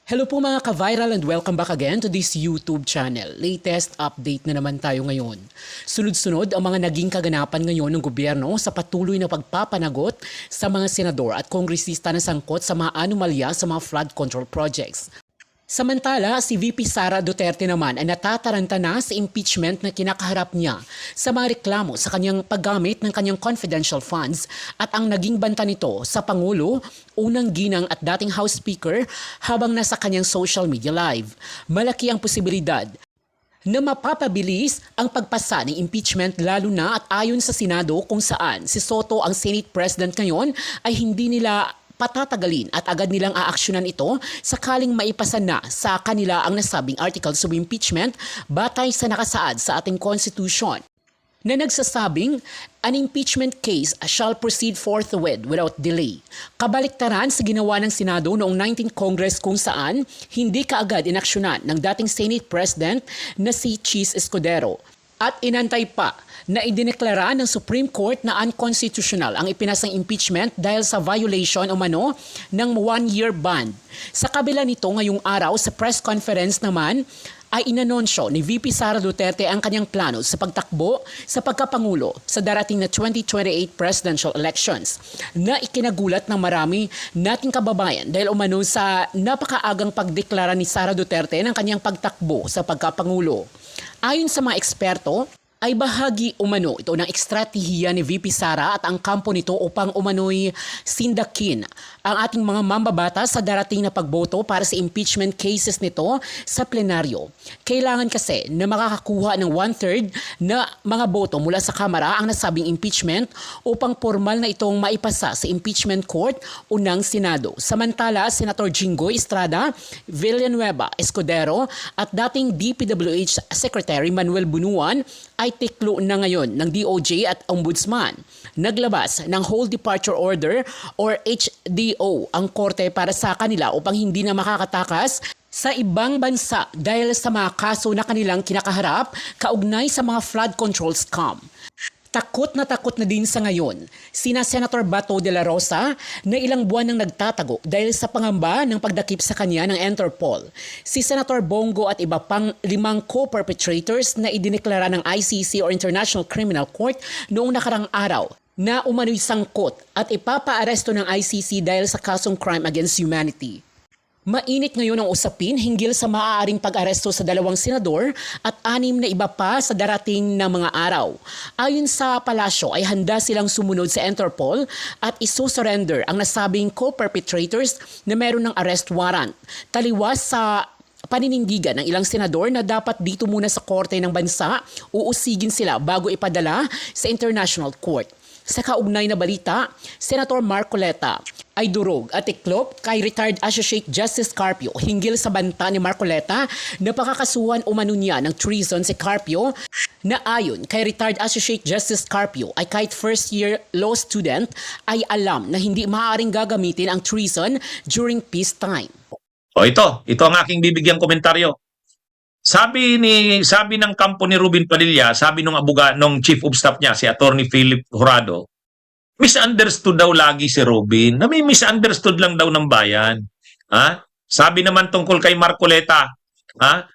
Hello po mga ka-viral and welcome back again to this YouTube channel. Latest update na naman tayo ngayon. Sunod-sunod ang mga naging kaganapan ngayon ng gobyerno sa patuloy na pagpapanagot sa mga senador at kongresista na sangkot sa mga anomalya sa mga flood control projects. Samantala, si VP Sara Duterte naman ay natataranta na sa impeachment na kinakaharap niya sa mga reklamo sa kanyang paggamit ng kanyang confidential funds at ang naging banta nito sa Pangulo, unang ginang at dating House Speaker habang nasa kanyang social media live. Malaki ang posibilidad na mapapabilis ang pagpasa ng impeachment lalo na at ayon sa Senado kung saan si Soto ang Senate President ngayon ay hindi nila patatagalin at agad nilang aaksyonan ito sakaling maipasa na sa kanila ang nasabing articles of impeachment batay sa nakasaad sa ating Constitution na nagsasabing an impeachment case shall proceed forthwith without delay. Kabaliktaran sa ginawa ng Senado noong 19th Congress kung saan hindi kaagad inaksyonan ng dating Senate President na si Chis Escudero at inantay pa na idineklara ng Supreme Court na unconstitutional ang ipinasang impeachment dahil sa violation umano ng 1-year ban. Sa kabila nito ngayong araw sa press conference naman ay inanonsyo ni VP Sara Duterte ang kanyang plano sa pagtakbo sa pagkapangulo sa darating na 2028 presidential elections na ikinagulat ng marami nating kababayan dahil umano sa napakaagang pagdeklara ni Sara Duterte ng kanyang pagtakbo sa pagkapangulo. Ayon sa mga eksperto, ay bahagi umano ito ng estratehiya ni VP Sara at ang kampo nito upang umano'y sindakin ang ating mga mambabatas sa darating na pagboto para sa impeachment cases nito sa plenaryo. Kailangan kasi na makakakuha ng 1/3 na mga boto mula sa Kamara ang nasabing impeachment upang formal na itong maipasa sa impeachment court o ng Senado. Samantala, Senator Jinggoy Estrada, Villanueva Escudero at dating DPWH Secretary Manuel Bunuan ay tiklo na ngayon ng DOJ at Ombudsman. Naglabas ng Whole Departure Order or HDO ang korte para sa kanila upang hindi na makakatakas sa ibang bansa dahil sa mga kaso na kanilang kinakaharap kaugnay sa mga flood control scam. Takot na din sa ngayon sina Senator Bato de la Rosa na ilang buwan nang nagtatago dahil sa pangamba ng pagdakip sa kanya ng Interpol. Si Senator Bongo at iba pang 5 co-perpetrators na idineklara ng ICC or International Criminal Court noong nakarang araw na umano'y sangkot at ipapaaresto ng ICC dahil sa kasong crime against humanity. Mainit ngayon ang usapin hinggil sa maaaring pag-aresto sa 2 senador at 6 na iba pa sa darating na mga araw. Ayon sa palasyo ay handa silang sumunod sa Interpol at iso-surrender ang nasabing co-perpetrators na meron ng arrest warrant. Taliwas sa paninindigan ng ilang senador na dapat dito muna sa korte ng bansa, uusigin sila bago ipadala sa International Court. Sa kaugnay na balita, Senator Marcoleta ay durog at iklop kay retired Associate Justice Carpio hinggil sa banta ni Marcoleta na pakakasuhan umano niya ng treason si Carpio na ayon kay retired Associate Justice Carpio ay kahit first year law student ay alam na hindi maaaring gagamitin ang treason during peacetime. O ito ang aking bibigyang komentaryo. Sabi ng kampo ni Ruben Padilla, sabi nung Chief of Staff niya, si Attorney Philip Jurado, misunderstood daw lagi si Ruben. Misunderstood lang daw ng bayan. Ha? Sabi naman tungkol kay Marcoleta,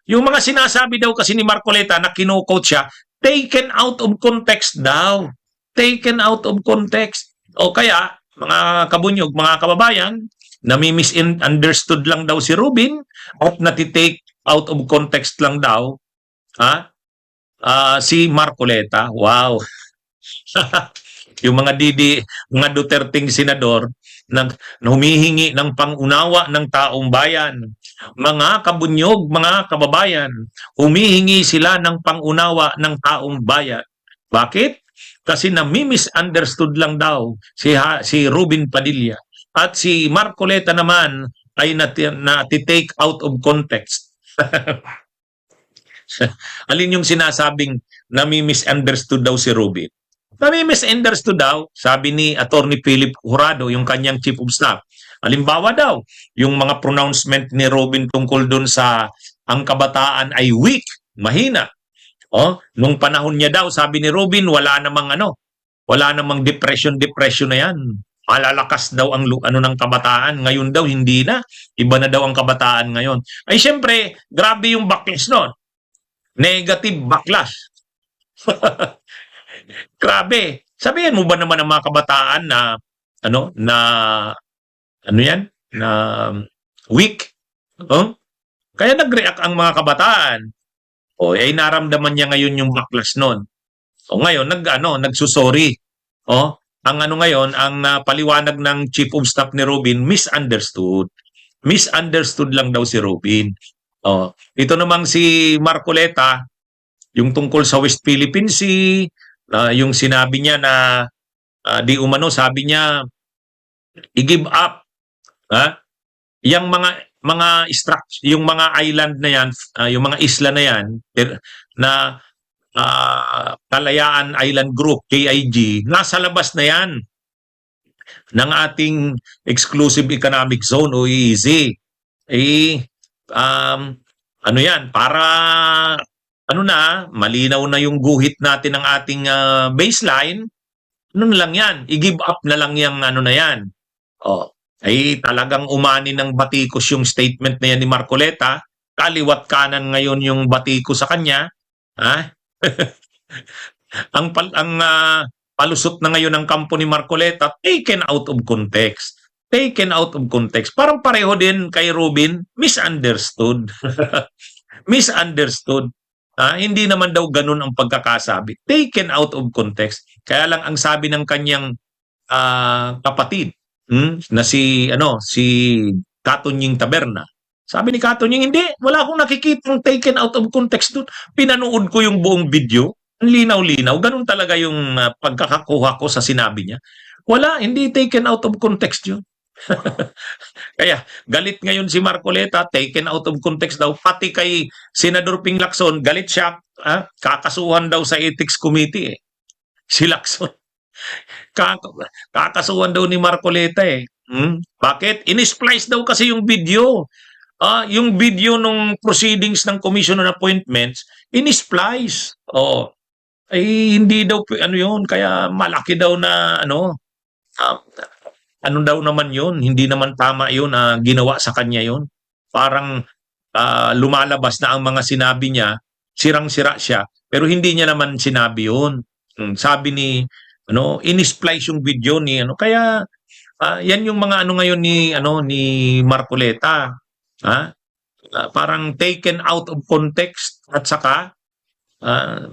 yung mga sinasabi daw kasi ni Marcoleta na kino-quote siya, taken out of context daw. Taken out of context. O kaya, mga kabunyog, mga kababayan, nami-misunderstood lang daw si Ruben at natitake out of context lang daw si Marcoleta. Wow. Yung mga Duterteng senador na humihingi ng pangunawa ng taong bayan. Mga kabunyog, mga kababayan, humihingi sila ng pangunawa ng taong bayan. Bakit? Kasi nami-misunderstood lang daw si Ruben Padilla. At si Marcoleta naman ay nati-take out of context. Alin yung sinasabing nami-misunderstood daw si Ruben? Nami-misunderstood daw, sabi ni Attorney Philip Jurado, yung kanyang Chief of Staff. Halimbawa daw, yung mga pronouncement ni Ruben tungkol dun sa ang kabataan ay weak, mahina. Nung panahon niya daw, sabi ni Ruben, wala namang depression na yan. malalakas daw ang ano ng kabataan. Ngayon daw hindi na. Iba na daw ang kabataan ngayon. Ay siyempre, grabe yung backlash noon. Negative backlash. Grabe. Sabihin mo ba naman ng mga kabataan na ano na ano yan? Na weak? Oh? Kaya nag-react ang mga kabataan. O eh naramdaman niya ngayon yung backlash noon. O ngayon nagsusorry. O ang ano ngayon, ang paliwanag ng Chief of Staff ni Robin, misunderstood. Misunderstood lang daw si Robin. Oh, ito namang si Marcoleta, yung tungkol sa West Philippine Sea, yung sinabi niya na di umano, sabi niya, i-give up. Ha? Yung yung mga island na yan, yung mga isla na yan, na Kalayaan Island Group, KIG, nasa labas na yan ng ating Exclusive Economic Zone o EEZ. Ano yan, para ano na, malinaw na yung guhit natin ng ating baseline, ano na lang yan, i-give up na lang yung ano na yan. Oh, ay talagang umani ng batikos yung statement na yan ni Marcoleta, kaliwat kanan ngayon yung batikos sa kanya, ha? ang palusot na ngayon ng kampo ni Marcoleta, taken out of context. Taken out of context. Parang pareho din kay Robin, misunderstood. Misunderstood. Hindi naman daw ganun ang pagkakasabi. Taken out of context. Kaya lang ang sabi ng kanyang kapatid, na si Katunying Taberna. Sabi ni Katunying, hindi, wala akong nakikitang taken out of context doon. Pinanood ko yung buong video. Ang linaw-linaw. Ganun talaga yung pagkakakuha ko sa sinabi niya. Wala, hindi taken out of context yun. Kaya galit ngayon si Marcoleta, taken out of context daw. Pati kay Senador Ping Lacson, galit siya. Kakasuhan daw sa Ethics Committee. Si Lacson. Kakasuhan daw ni Marcoleta eh. Bakit? In-splice daw kasi yung video. Yung video nung proceedings ng Commission on Appointments, in-splice. Ay hindi daw ano yun, kaya malaki daw na ano daw naman yun, hindi naman tama yun na ginawa sa kanya yun. Parang lumalabas na ang mga sinabi niya, sirang-sira siya, pero hindi niya naman sinabi yun. Sabi ni in-splice yung video ni kaya yan yung mga ngayon ni Marcoleta. Parang taken out of context at saka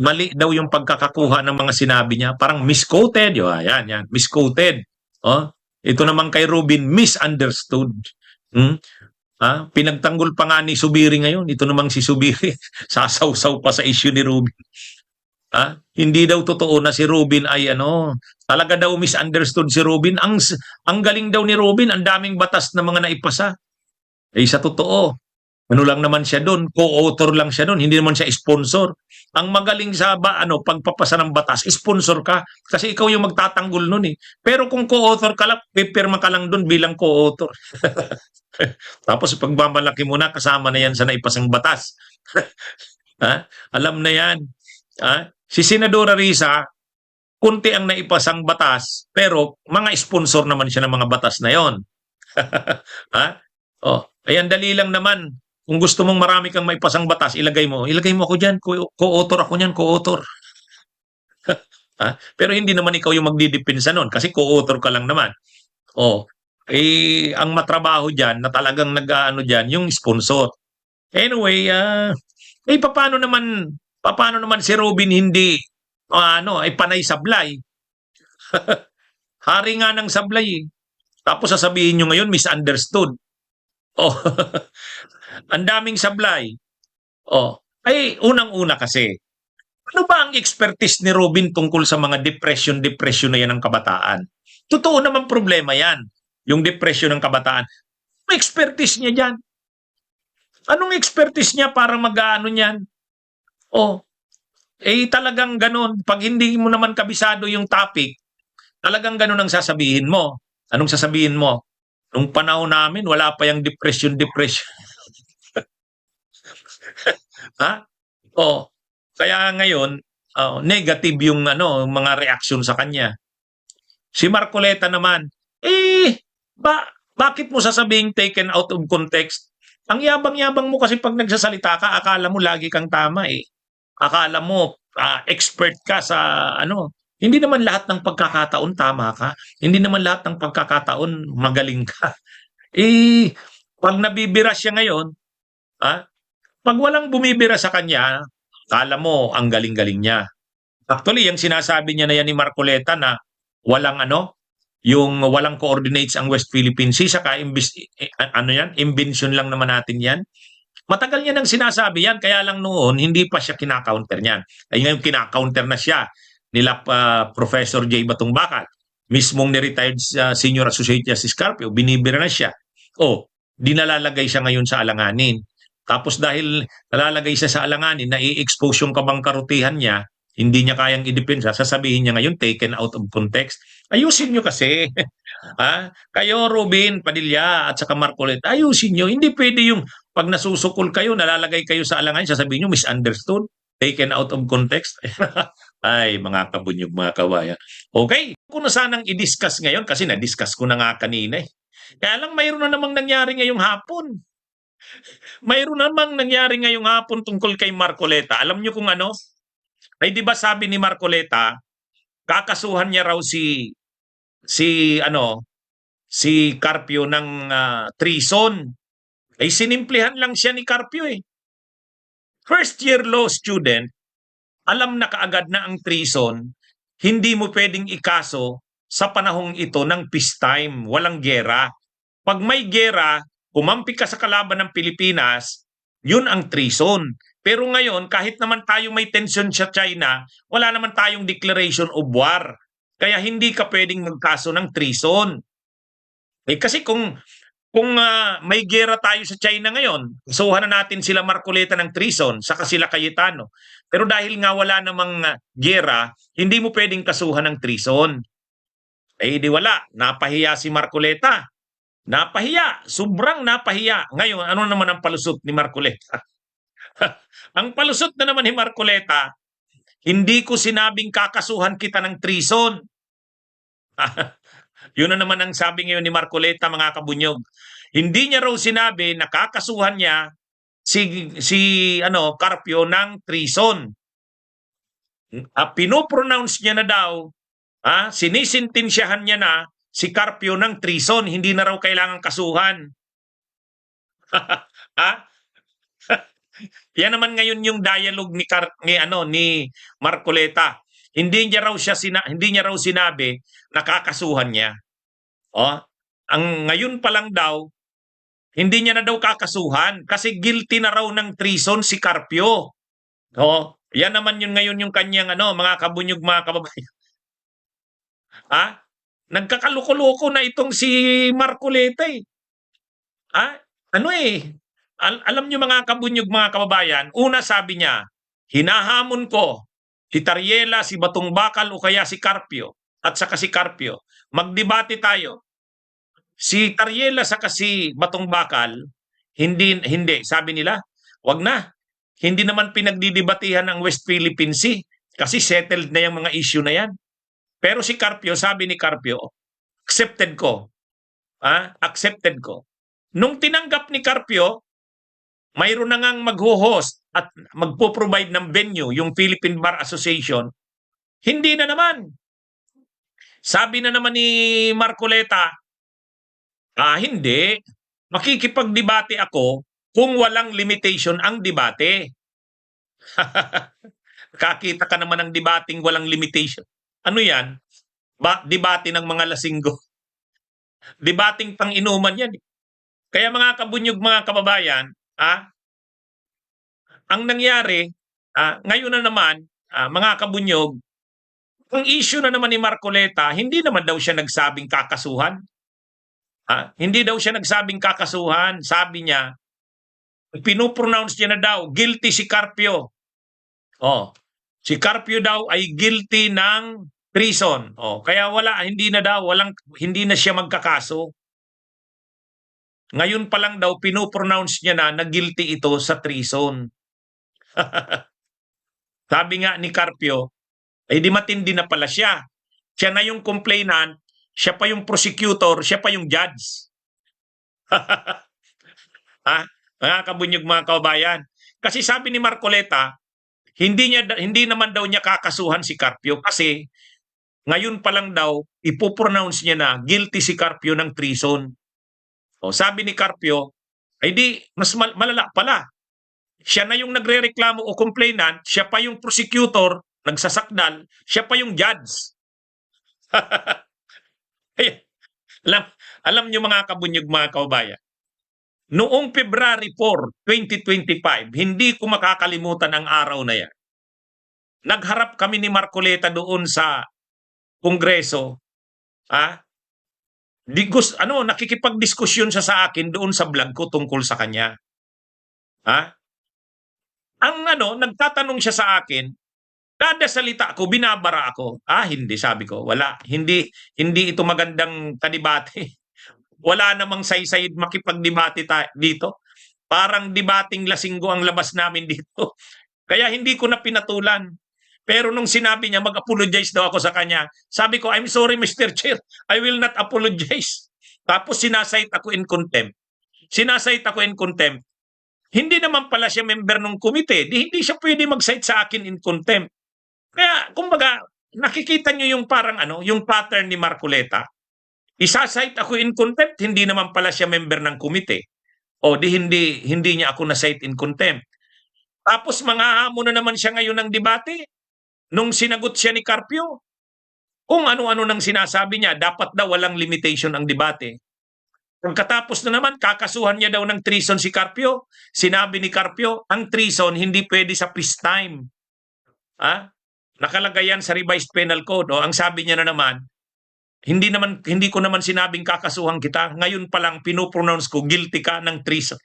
mali daw yung pagkakakuha ng mga sinabi niya. Parang misquoted. Yan, misquoted. Ito naman kay Robin, misunderstood. Pinagtanggol pa nga ni Subiri ngayon. Ito namang si Subiri, sasaw-saw pa sa issue ni Robin. Hindi daw totoo na si Robin ay talaga daw misunderstood si Robin. Ang galing daw ni Robin, ang daming batas na mga naipasa. Sa totoo, ano lang naman siya doon, co-author lang siya doon, hindi naman siya sponsor. Ang magaling sa pagpapasa ng batas, sponsor ka kasi ikaw yung magtatanggol noon eh. Pero kung co-author ka lang, pipirma ka lang doon bilang co-author. Tapos pagmamalaki mo na, kasama na yan sa naipasang batas. Alam na yan. Si Senadora Risa, kunti ang naipasang batas, pero mga sponsor naman siya ng mga batas na yon. Ayan, dali lang naman. Kung gusto mong marami kang maipasang batas, ilagay mo ako dyan, co-author ako niyan, co-author. Pero hindi naman ikaw yung magdidipinsa nun, kasi co-author ka lang naman. Ang matrabaho dyan, na talagang nag-ano dyan, yung sponsor. Anyway, paano naman si Robin hindi, ay panay sablay? Hari nga ng sablay. Tapos sasabihin nyo ngayon, misunderstood. Ang daming sablay. Ay unang-una kasi, ano ba ang expertise ni Robin tungkol sa mga depression na yan ng kabataan? Totoo naman problema yan, yung depression ng kabataan. Ano expertise niya dyan? Anong expertise niya para mag-ano niyan? Talagang ganun. Pag hindi mo naman kabisado yung topic, talagang ganun ang sasabihin mo. Anong sasabihin mo? Nung panahon namin, wala pa yung depression. Kaya ngayon, negative yung mga reaksyon sa kanya. Si Marcoleta naman, Bakit mo sasabing taken out of context? Ang yabang-yabang mo kasi pag nagsasalita ka, akala mo lagi kang tama eh. Akala mo expert ka sa ano. Hindi naman lahat ng pagkakataon tama ka. Hindi naman lahat ng pagkakataon magaling ka. Eh, pag nabibira siya ngayon, ah, pag walang bumibira sa kanya, akala mo ang galing-galing niya. Actually, yung sinasabi niya na yan ni Marcoleta na walang ano, yung walang coordinates ang West Philippine Sea, saka ano yan, invention lang naman natin yan. Matagal niya nang sinasabi yan, kaya lang noon, hindi pa siya kinakaunter niyan. Ay ngayon, kinakaunter na siya nila Professor J. Batong Bakal. Mismong ni-retired Senior Associate Justice Carpio, binibira na siya. Dinalalagay siya ngayon sa alanganin. Tapos dahil nalalagay siya sa alanganin, nai-expose yung kabangkarutihan niya, hindi niya kayang idepensa, sasabihin niya ngayon taken out of context. Ayusin niyo kasi. Kayo, Robin Padilla at saka Marcoleta, ayusin niyo. Hindi pwede yung pag nasusukol kayo, nalalagay kayo sa alanganin, sasabihin niyo misunderstood, taken out of context. Ay, mga kabunyog, mga kawayan. Okay, kung na sanang i-discuss ngayon, kasi na-discuss ko na nga kanina eh. Kaya lang mayroon na namang nangyari ngayong hapon. Mayroon namang nangyari ngayong hapon tungkol kay Marcoleta. Alam niyo kung ano? Ay, di ba sabi ni Marcoleta, kakasuhan niya raw si Carpio ng treason. Ay sinimplihan lang siya ni Carpio eh. First year law student, alam na kaagad na ang treason, hindi mo pwedeng ikaso sa panahong ito ng peacetime, walang gera. Pag may gera, kumampi ka sa kalaban ng Pilipinas, yun ang treason. Pero ngayon, kahit naman tayo may tension sa China, wala naman tayong declaration of war. Kaya hindi ka pwedeng magkaso ng treason. Kasi kung may gera tayo sa China ngayon, kasuhan na natin sila Marcoleta ng treason, saka sila Cayetano. Pero dahil nga wala namang gera, hindi mo pwedeng kasuhan ng treason. Di wala. Napahiya si Marcoleta. Napahiya. Sobrang napahiya. Ngayon, ano naman ang palusot ni Marcoleta? Ang palusot na naman ni Marcoleta, hindi ko sinabing kakasuhan kita ng treason. Yun na naman ang sabi ngayon ni Marcoleta, mga kabunyog. Hindi niya raw sinabi na kakasuhan niya si Carpio ng treason. Pinopronounce niya na daw, sinisintensyahan niya na si Carpio ng treason, hindi na raw kailangang kasuhan. Yan naman ngayon yung dialogue ni Marcoleta. Hindi niya raw sinabi na kakasuhan niya. Ang ngayon pa lang daw, hindi niya na daw kakasuhan kasi guilty na raw ng treason si Carpio. Yan naman yun ngayon yung kanyang mga kabunyog, mga kababayan. Nagkakaluko-luko na itong si Marcoleta eh. Alam niyo, mga kabunyog, mga kababayan, una sabi niya, hinahamon ko si Tariela, si Batong Bakal o kaya si Carpio at saka si Carpio. Magdebate tayo. Si Tariela saka si Batong Bakal, hindi, sabi nila, wag na. Hindi naman pinagdidebatihan ang West Philippine Sea kasi settled na yung mga issue na yan. Pero si Carpio, sabi ni Carpio, accepted ko. Accepted ko. Nung tinanggap ni Carpio, mayroon na ngang magho-host at magpo-provide ng venue, yung Philippine Bar Association. Hindi na naman. Sabi na naman ni Marcoleta, hindi. Makikipagdebate ako kung walang limitation ang debate. Kakita ka naman ng debating walang limitation. Ano yan? Debate ng mga lasinggo. Debating pang-inuman yan. Kaya mga kabunyog, mga kababayan, ang nangyari, ngayon na naman, mga kabunyog, ang issue na naman ni Marcoleta, hindi naman daw siya nagsabing kakasuhan. Hindi daw siya nagsabing kakasuhan. Sabi niya, pinopronounce niya na daw, guilty si Carpio. Si Carpio daw ay guilty ng treason. Kaya hindi na siya magkakaso. Ngayon pa lang daw, pinopronounce niya na guilty ito sa treason. Sabi nga ni Carpio, di matindi na pala siya. Siya na yung complainant, siya pa yung prosecutor, siya pa yung judge. Ha? Mga kabunyog, mga kababayan. Kasi sabi ni Marcoleta, hindi naman daw niya kakasuhan si Carpio kasi ngayon pa lang daw ipopronounce niya na guilty si Carpio ng treason. O sabi ni Carpio, ay di mas malala pala. Siya na yung nagrereklamo o complainant, siya pa yung prosecutor, nagsasakdal, siya pa yung judge. Ay, alam niyo mga kabunyog, mga kababayan, noong February 4, 2025, hindi ko makakalimutan ang araw na yan. Nagharap kami ni Marcoleta doon sa Kongreso. Nakikipagdiskusyon siya sa akin doon sa vlog ko tungkol sa kanya. Nagtatanong siya sa akin, kada salita ko, binabara ako. Hindi, sabi ko. Wala. Hindi ito magandang kadibate. Wala namang saysay makipagdebate dito. Parang debating lasinggo ang labas namin dito. Kaya hindi ko na pinatulan. Pero nung sinabi niya, mag-apologize daw ako sa kanya, sabi ko, I'm sorry, Mr. Chair. I will not apologize. Tapos sinasite ako in contempt. Hindi naman pala siya member ng komite. Hindi siya pwede mag-cite sa akin in contempt. Kaya, kumbaga, nakikita niyo yung parang yung pattern ni Marcoleta. Isa-cite ako in contempt, hindi naman pala siya member ng komite. O hindi niya ako na-cite in contempt. Tapos manghahamon na naman siya ngayon ng debate. Nung sinagot siya ni Carpio, kung ano-ano nang sinasabi niya, dapat daw walang limitation ang debate. Pagkatapos na naman, kakasuhan niya daw ng treason si Carpio. Sinabi ni Carpio, ang treason hindi pwede sa peacetime. Nakalagay yan sa revised penal code. Ang sabi niya na naman, hindi ko naman sinabing kakasuhan kita. Ngayon pa lang pinopronounce ko, guilty ka ng treason.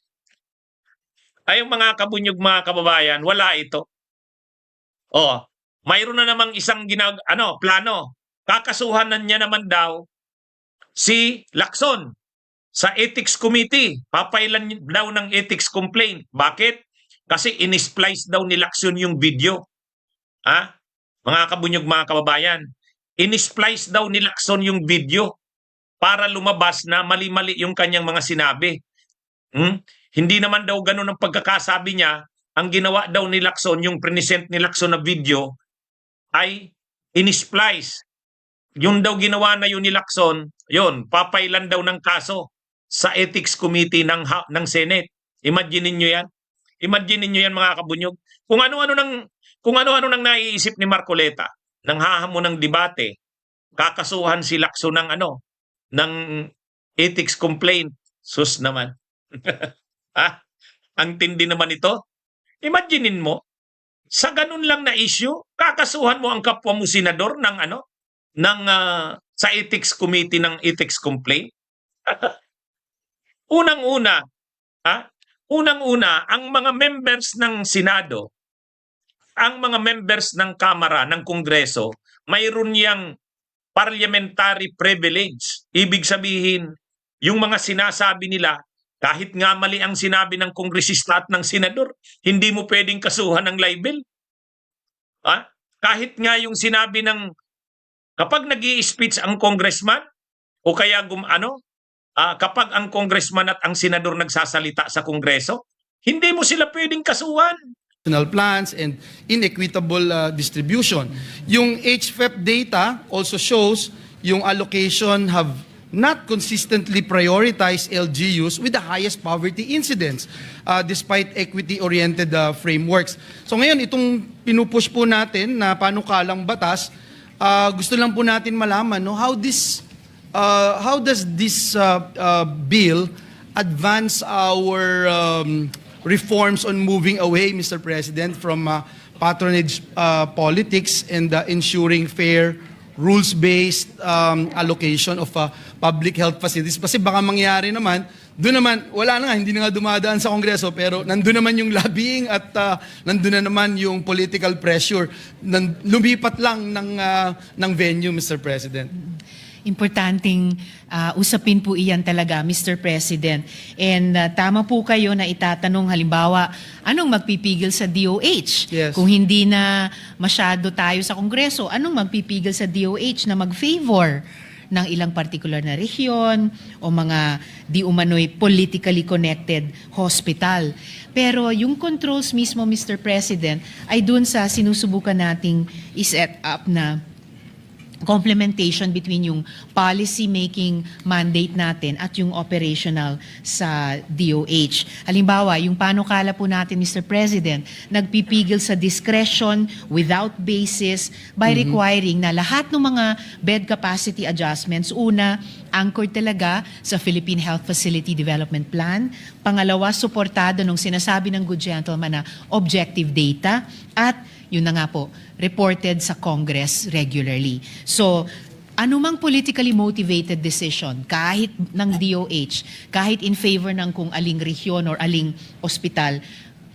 Ay, mga kabunyog, mga kababayan, wala ito. Mayroon na namang isang plano. Kakasuhan niya naman daw si Lacson sa Ethics Committee. Papailan daw ng ethics complaint. Bakit? Kasi in-splice daw ni Lacson yung video. Mga kabunyog, mga kababayan, in-splice daw ni Lacson yung video para lumabas na mali-mali yung kanyang mga sinabi. Hindi naman daw ganun ang pagkakasabi niya. Ang ginawa daw ni Lacson, yung present ni Lacson na video, ay in-splice. Yung daw ginawa na yun ni Lacson, yun, papailan daw ng kaso sa Ethics Committee ng Senate. Imagine niyo yan. Imagine niyo yan, mga kabunyog. Kung ano-ano nang naiisip ni Marcoleta, nang hahamon ng debate, kakasuhan si Lacson ng ethics complaint. Sus naman. Ang tindi naman ito. Imaginein mo, sa ganun lang na issue, kakasuhan mo ang kapwa mo senador sa ethics committee ng ethics complaint. Unang-una, ang mga members ng Senado, ang mga members ng Kamara, ng Kongreso, mayroon yang parliamentary privilege. Ibig sabihin, yung mga sinasabi nila, kahit nga mali ang sinabi ng kongresista at ng senador, hindi mo pwedeng kasuhan ng libel. Kahit nga yung sinabi kapag nag-i-speech ang congressman, o kaya kapag ang congressman at ang senador nagsasalita sa kongreso, hindi mo sila pwedeng kasuhan. Plans and inequitable distribution. Yung HFEP data also shows yung allocation have not consistently prioritized LGUs with the highest poverty incidence despite equity-oriented frameworks. So ngayon, itong pinupush po natin na panukalang batas, gusto lang po natin malaman how does this bill advance our reforms on moving away, Mr. President, from patronage politics and ensuring fair rules-based allocation of public health facilities. Kasi baka mangyari naman, doon naman, wala na nga, hindi na nga dumadaan sa Kongreso, pero nandun naman yung lobbying at nandun na naman yung political pressure. Lumipat lang ng venue, Mr. President. Importanteng usapin po iyan talaga, Mr. President. And tama po kayo na itatanong halimbawa, anong magpipigil sa DOH? Yes. Kung hindi na masyado tayo sa Kongreso, anong magpipigil sa DOH na mag-favor ng ilang particular na rehiyon o mga di umano'y politically connected hospital. Pero yung controls mismo, Mr. President, ay dun sa sinusubukan nating i-set up na complementation between yung policy-making mandate natin at yung operational sa DOH. Halimbawa, yung panukala po natin, Mr. President, nagpipigil sa discretion without basis by requiring na lahat ng mga bed capacity adjustments, una, anchored talaga sa Philippine Health Facility Development Plan. Pangalawa, suportado nung sinasabi ng good gentleman na objective data. At yun na nga po, reported sa Congress regularly. So, anumang politically motivated decision, kahit ng DOH, kahit in favor ng kung aling rehiyon or aling ospital,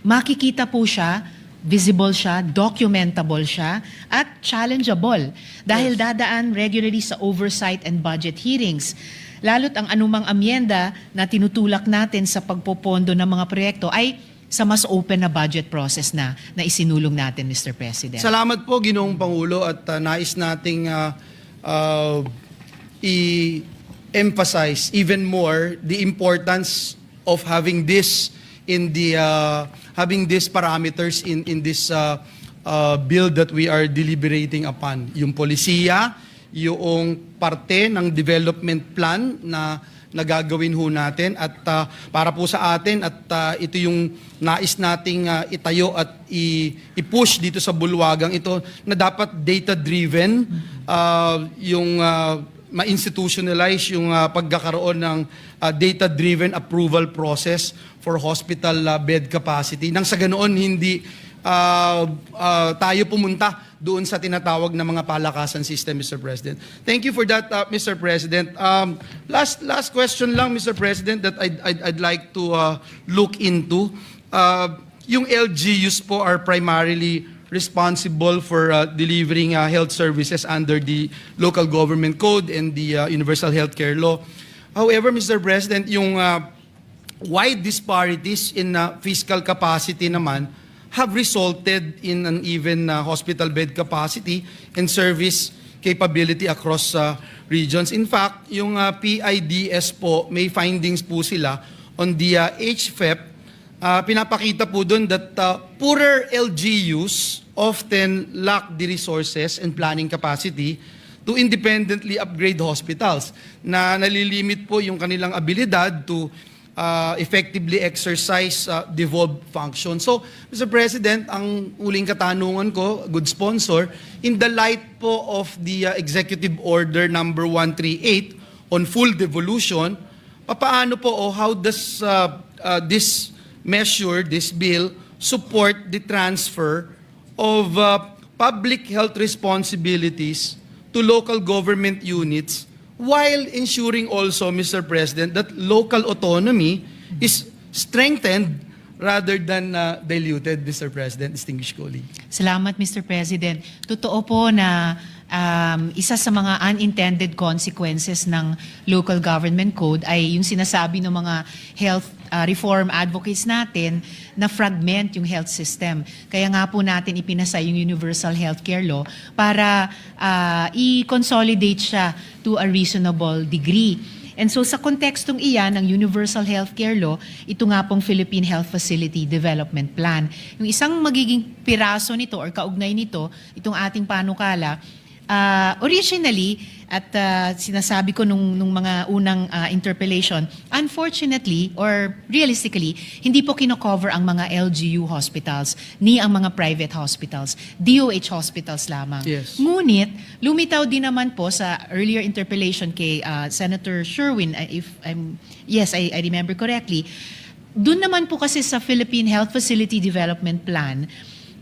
makikita po siya, visible siya, documentable siya, at challengeable dahil dadaan regularly sa oversight and budget hearings. Lalo't ang anumang amyenda na tinutulak natin sa pagpopondo ng mga proyekto ay sa mas open na budget process na isinulong natin, Mr. President. Salamat po, Ginoong Pangulo, at nais nating i-emphasize even more the importance of having this in the having these parameters in this bill that we are deliberating upon. Yung polisiya, yung parte ng development plan na nagagawin ho natin at para po sa atin at ito yung nais nating itayo at i-push dito sa bulwagang ito na dapat data-driven, yung ma-institutionalize yung pagkakaroon ng data-driven approval process for hospital bed capacity. Nang sa ganoon hindi tayo pumunta doon sa tinatawag na mga palakasan system, Mr. President. Thank you for that, Mr. President. Last question lang, Mr. President, that I'd like to look into. Yung LGUs po are primarily responsible for delivering health services under the local government code and the universal healthcare law. However, Mr. President, yung wide disparities in fiscal capacity naman have resulted in an even hospital bed capacity and service capability across regions. In fact, yung PIDS po, may findings po sila on the HFEP. Pinapakita po doon that poorer LGUs often lack the resources and planning capacity to independently upgrade hospitals na nalilimit po yung kanilang abilidad to effectively exercise devolved function. So, Mr. President, ang uling katanungan ko, good sponsor, in the light po of the Executive Order number 138 on full devolution, paano po o how does this measure, this bill, support the transfer of public health responsibilities to local government units while ensuring also, Mr. President, that local autonomy is strengthened rather than diluted, Mr. President, distinguished colleague. Salamat, Mr. President. Totoo po na isa sa mga unintended consequences ng local government code ay yung sinasabi ng mga health reform advocates natin na fragment yung health system. Kaya nga po natin ipinasa yung Universal Healthcare Law para i-consolidate siya to a reasonable degree. And so sa kontekstong iyan ng Universal Healthcare Law, ito nga pong Philippine Health Facility Development Plan. Yung isang magiging piraso nito or kaugnay nito, itong ating panukala, originally, at sinasabi ko nung mga unang interpellation, unfortunately or realistically, hindi po kino-cover ang mga LGU hospitals ni ang mga private hospitals, DOH hospitals lamang. Yes. Ngunit, lumitaw din naman po sa earlier interpellation kay Senator Sherwin, I remember correctly, doon naman po kasi sa Philippine Health Facility Development Plan,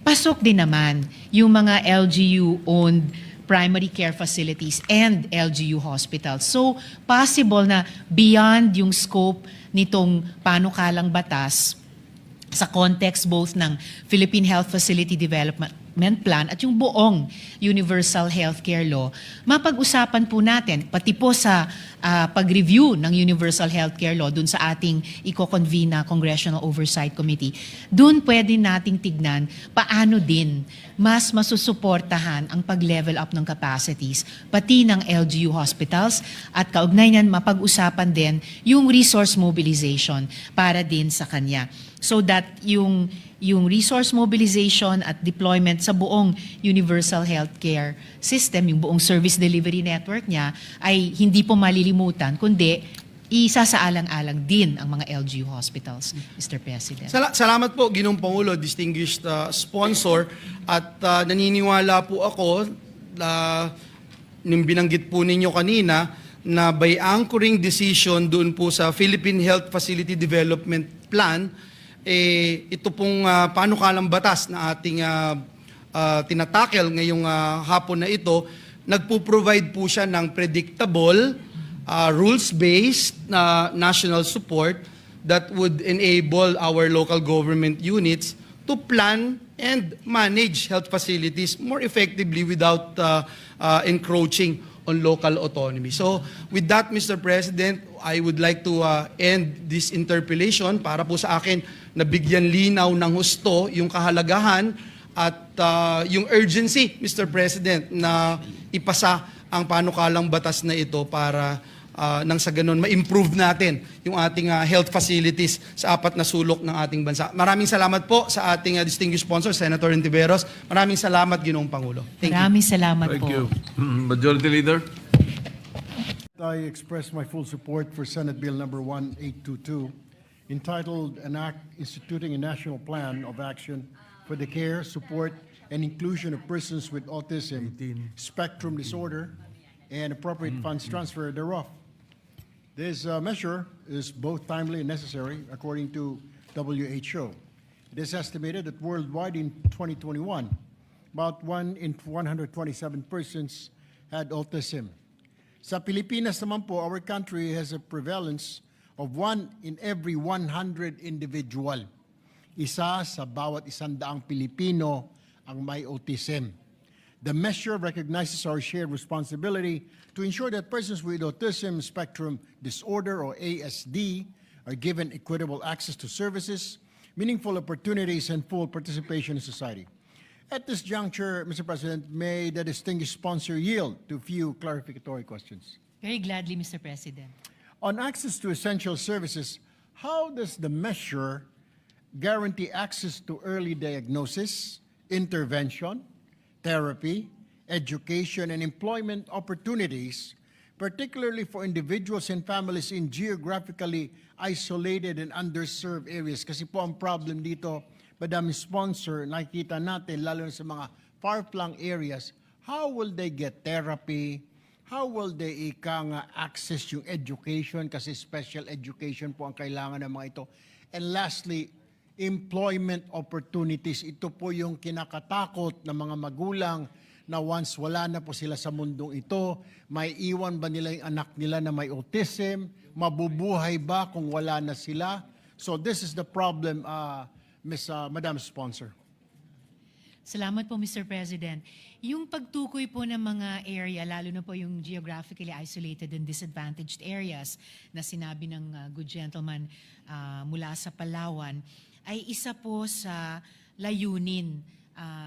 pasok din naman yung mga LGU-owned primary care facilities and LGU hospitals. So, possible na beyond yung scope nitong panukalang batas sa context both ng Philippine Health Facility Development Development Plan at yung buong Universal Healthcare Law, mapag-usapan po natin, pati po sa pag-review ng Universal Healthcare Law dun sa ating i-convene na Congressional Oversight Committee, dun pwede nating tignan paano din mas masusuportahan ang pag-level up ng capacities, pati ng LGU hospitals, at kaugnay niyan mapag-usapan din yung resource mobilization para din sa kanya. So that yung resource mobilization at deployment sa buong universal healthcare system, yung buong service delivery network niya, ay hindi po malilimutan, kundi isasaalang-alang din ang mga LGU hospitals, Mr. President. Salamat po, Ginoong Pangulo, distinguished sponsor. At naniniwala po ako, nung binanggit po ninyo kanina, na by anchoring decision doon po sa Philippine Health Facility Development Plan, ito pong panukalang batas na ating tinatakel ngayong hapon na ito, nagpo-provide po siya ng predictable, rules-based national support that would enable our local government units to plan and manage health facilities more effectively without encroaching on local autonomy. So with that, Mr. President, I would like to end this interpellation para po sa akin nabigyan linaw ng husto yung kahalagahan at yung urgency, Mr. President, na ipasa ang panukalang batas na ito para nang sa ganun ma-improve natin yung ating health facilities sa apat na sulok ng ating bansa. Maraming salamat po sa ating distinguished sponsor, Senator Ontiveros. Maraming salamat, Ginoong Pangulo. Thank you. Maraming salamat Thank po. you. Majority Leader. I express my full support for Senate Bill number 1822, entitled An Act Instituting a National Plan of Action for the Care, Support, and Inclusion of Persons with Autism Spectrum Disorder and appropriate funds transfer thereof. This measure is both timely and necessary according to WHO. It is estimated that worldwide in 2021, about 1 in 127 persons had autism. Sa Pilipinas naman po, our country has a prevalence of 1 in every 100 individual. Isa sa bawat 100 Pilipino ang may autism. The measure recognizes our shared responsibility to ensure that persons with autism spectrum disorder, or ASD, are given equitable access to services, meaningful opportunities, and full participation in society. At this juncture, Mr. President, may the distinguished sponsor yield to a few clarificatory questions. Very gladly, Mr. President. On access to essential services, how does the measure guarantee access to early diagnosis, intervention, therapy, education, and employment opportunities, particularly for individuals and families in geographically isolated and underserved areas? Kasi po ang problem dito, Madam Sponsor, nakikita natin, lalo na sa mga far-flung areas, how will they get therapy? How will they access yung education? Kasi special education po ang kailangan ng mga ito. And lastly, employment opportunities. Ito po yung kinakatakot ng mga magulang na once wala na po sila sa mundong ito, may iwan ba nila yung anak nila na may autism? Mabubuhay ba kung wala na sila? So this is the problem, Madam Sponsor. Salamat po, Mr. President. Yung pagtukoy po ng mga area, lalo na po yung geographically isolated and disadvantaged areas na sinabi ng good gentleman mula sa Palawan, ay isa po sa layunin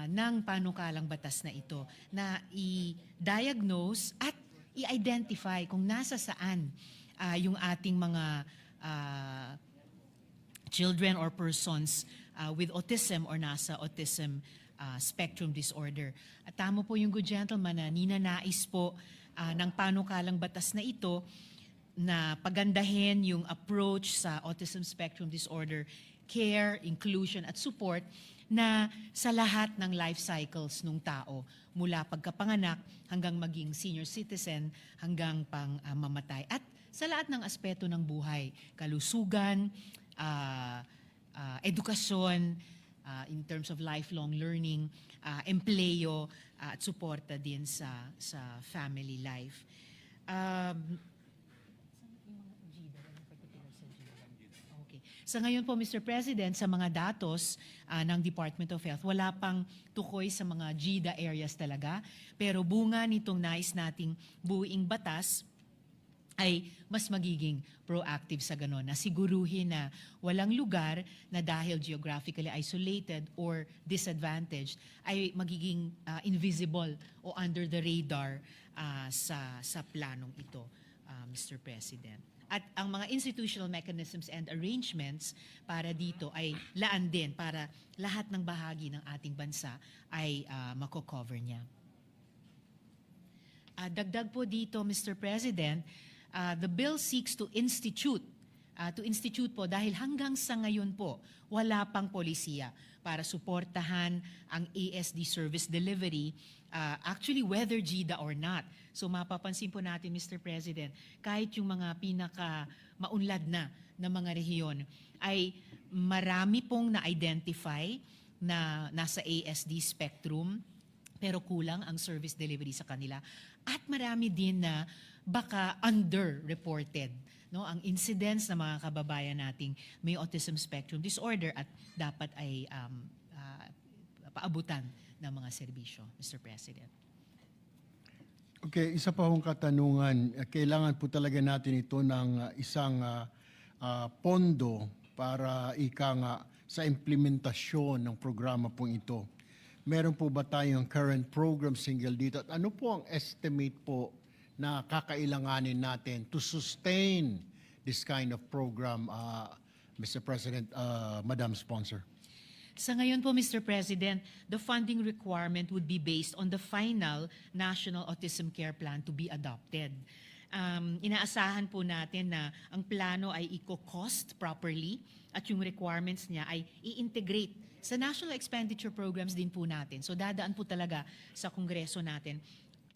ng panukalang batas na ito na i-diagnose at i-identify kung nasa saan yung ating mga children or persons with autism or nasa autism spectrum disorder. At tama po yung good gentleman na ninanais po ng panukalang batas na ito na pagandahin yung approach sa autism spectrum disorder care, inclusion at support na sa lahat ng life cycles ng tao, mula pagkapanganak hanggang maging senior citizen hanggang pang mamatay. At sa lahat ng aspeto ng buhay, kalusugan, edukasyon, in terms of lifelong learning, empleyo, at suporta din sa family life. Okay. Sa ngayon po, Mr. President, sa mga datos ng Department of Health, wala pang tukoy sa mga GIDA areas talaga. Pero bunga nitong nais nating buuing batas ay mas magiging proactive sa ganon, na siguruhin na walang lugar na dahil geographically isolated or disadvantaged ay magiging invisible o under the radar sa planong ito, Mr. President. At ang mga institutional mechanisms and arrangements para dito ay laan din para lahat ng bahagi ng ating bansa ay mako-cover niya. Dagdag po dito, Mr. President, the bill seeks to institute po dahil hanggang sa ngayon po wala pang polisiya para suportahan ang ASD service delivery, actually whether GIDA or not. So mapapansin po natin, Mr. President, kahit yung mga pinaka maunlad na mga rehiyon ay marami pong na-identify na nasa ASD spectrum, pero kulang ang service delivery sa kanila. At marami din na baka underreported, no, ang incidence ng mga kababayan nating may autism spectrum disorder at dapat ay paabutan ng mga serbisyo, Mr. President. Okay, isa pa hong katanungan. Kailangan po talaga natin ito ng isang pondo para sa implementasyon ng programa pong ito. Meron po ba tayong current program single dito? At ano po ang estimate po na kakailanganin natin to sustain this kind of program, Mr. President, Madam Sponsor? Sa ngayon po, Mr. President, the funding requirement would be based on the final National Autism Care Plan to be adopted. Inaasahan po natin na ang plano ay i-cost properly at yung requirements niya ay i-integrate sa national expenditure programs din po natin. So dadaan po talaga sa Kongreso natin